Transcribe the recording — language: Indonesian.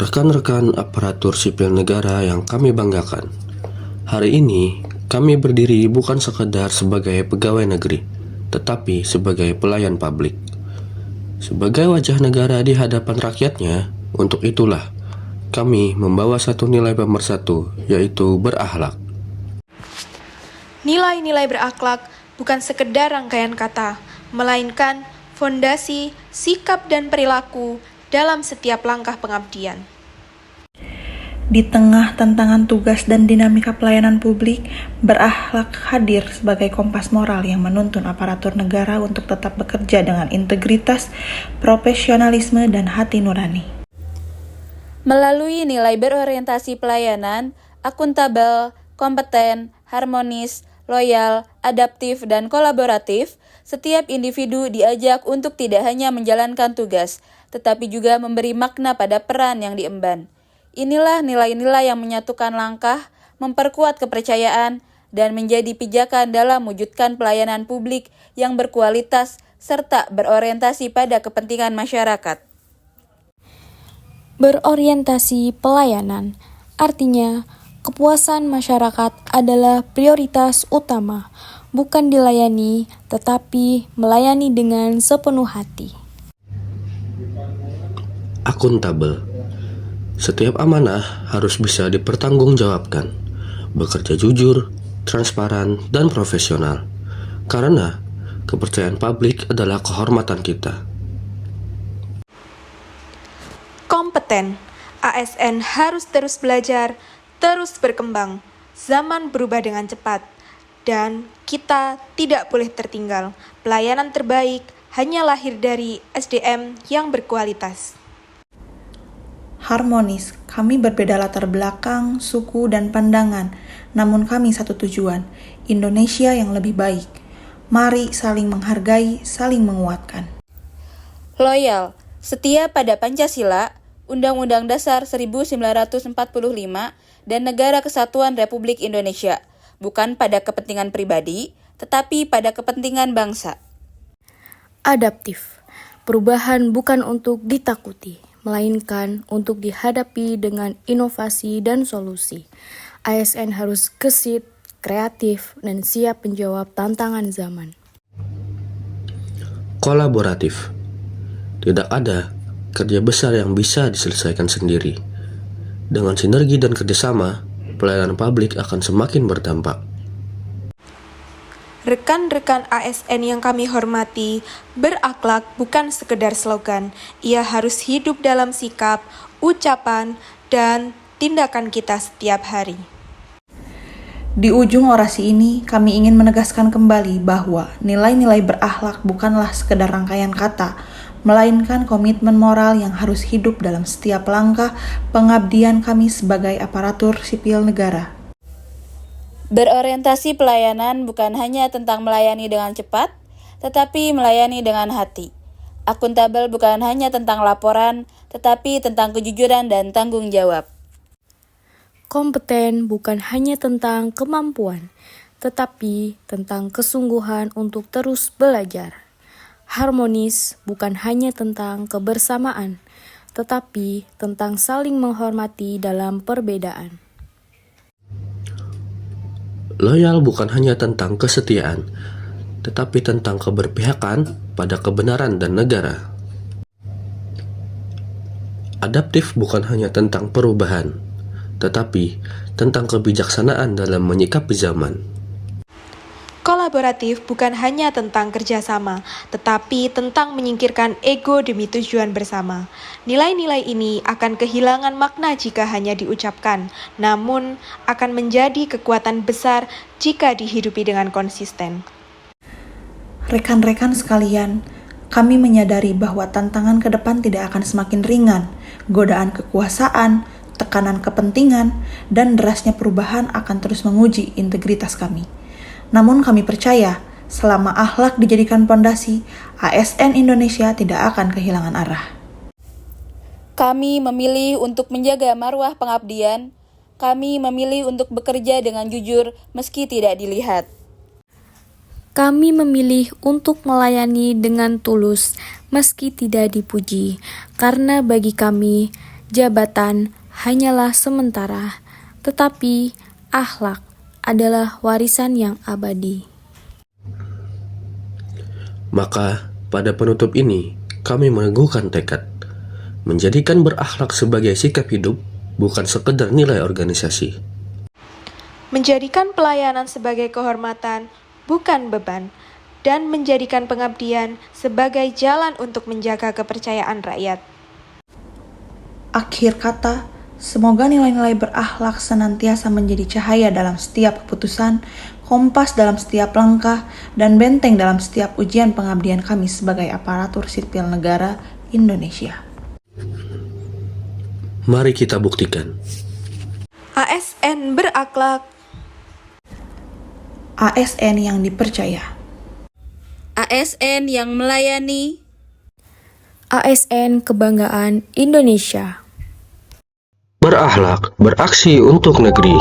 Rekan-rekan aparatur sipil negara yang kami banggakan, hari ini kami berdiri bukan sekedar sebagai pegawai negeri, tetapi sebagai pelayan publik. Sebagai wajah negara di hadapan rakyatnya, untuk itulah kami membawa satu nilai pemersatu, yaitu berakhlak. Nilai-nilai berakhlak bukan sekedar rangkaian kata, melainkan fondasi, sikap, dan perilaku dalam setiap langkah pengabdian. Di tengah tantangan tugas dan dinamika pelayanan publik, berakhlak hadir sebagai kompas moral yang menuntun aparatur negara untuk tetap bekerja dengan integritas, profesionalisme, dan hati nurani. Melalui nilai berorientasi pelayanan, akuntabel, kompeten, harmonis, loyal, adaptif, dan kolaboratif, setiap individu diajak untuk tidak hanya menjalankan tugas, tetapi juga memberi makna pada peran yang diemban. Inilah nilai-nilai yang menyatukan langkah, memperkuat kepercayaan, dan menjadi pijakan dalam mewujudkan pelayanan publik yang berkualitas serta berorientasi pada kepentingan masyarakat. Berorientasi pelayanan artinya kepuasan masyarakat adalah prioritas utama, bukan dilayani, tetapi melayani dengan sepenuh hati. Akuntabel. Setiap amanah harus bisa dipertanggungjawabkan, bekerja jujur, transparan, dan profesional. Karena kepercayaan publik adalah kehormatan kita. Kompeten, ASN harus terus belajar, terus berkembang. Zaman berubah dengan cepat, dan kita tidak boleh tertinggal. Pelayanan terbaik hanya lahir dari SDM yang berkualitas. Harmonis, kami berbeda latar belakang, suku, dan pandangan, namun kami satu tujuan, Indonesia yang lebih baik. Mari saling menghargai, saling menguatkan. Loyal, setia pada Pancasila, Undang-Undang Dasar 1945, dan Negara Kesatuan Republik Indonesia, bukan pada kepentingan pribadi, tetapi pada kepentingan bangsa. Adaptif, perubahan bukan untuk ditakuti, melainkan untuk dihadapi dengan inovasi dan solusi. ASN harus gesit, kreatif, dan siap menjawab tantangan zaman. Kolaboratif. Tidak ada kerja besar yang bisa diselesaikan sendiri. Dengan sinergi dan kerjasama, pelayanan publik akan semakin berdampak. Rekan-rekan ASN yang kami hormati, berakhlak bukan sekedar slogan. Ia harus hidup dalam sikap, ucapan, dan tindakan kita setiap hari. Di ujung orasi ini, kami ingin menegaskan kembali bahwa nilai-nilai berakhlak bukanlah sekedar rangkaian kata, melainkan komitmen moral yang harus hidup dalam setiap langkah pengabdian kami sebagai aparatur sipil negara. Berorientasi pelayanan bukan hanya tentang melayani dengan cepat, tetapi melayani dengan hati. Akuntabel bukan hanya tentang laporan, tetapi tentang kejujuran dan tanggung jawab. Kompeten bukan hanya tentang kemampuan, tetapi tentang kesungguhan untuk terus belajar. Harmonis bukan hanya tentang kebersamaan, tetapi tentang saling menghormati dalam perbedaan. Loyal bukan hanya tentang kesetiaan, tetapi tentang keberpihakan pada kebenaran dan negara. Adaptif bukan hanya tentang perubahan, tetapi tentang kebijaksanaan dalam menyikapi zaman. Kolaboratif bukan hanya tentang kerjasama, tetapi tentang menyingkirkan ego demi tujuan bersama. Nilai-nilai ini akan kehilangan makna jika hanya diucapkan, namun akan menjadi kekuatan besar jika dihidupi dengan konsisten. Rekan-rekan sekalian, kami menyadari bahwa tantangan ke depan tidak akan semakin ringan. Godaan kekuasaan, tekanan kepentingan, dan derasnya perubahan akan terus menguji integritas kami. Namun kami percaya, selama akhlak dijadikan pondasi, ASN Indonesia tidak akan kehilangan arah. Kami memilih untuk menjaga marwah pengabdian. Kami memilih untuk bekerja dengan jujur meski tidak dilihat. Kami memilih untuk melayani dengan tulus meski tidak dipuji, karena bagi kami Jabatan hanyalah sementara, tetapi akhlak adalah warisan yang abadi. Maka, pada penutup ini, kami meneguhkan tekad menjadikan berakhlak sebagai sikap hidup, bukan sekedar nilai organisasi. Menjadikan pelayanan sebagai kehormatan, bukan beban, dan menjadikan pengabdian sebagai jalan untuk menjaga kepercayaan rakyat. Akhir kata, semoga nilai-nilai berakhlak senantiasa menjadi cahaya dalam setiap keputusan, kompas dalam setiap langkah, dan benteng dalam setiap ujian pengabdian kami sebagai aparatur sipil negara Indonesia. Mari kita buktikan. ASN berakhlak. ASN yang dipercaya. ASN yang melayani. ASN Kebanggaan Indonesia. Berakhlak, beraksi untuk negeri.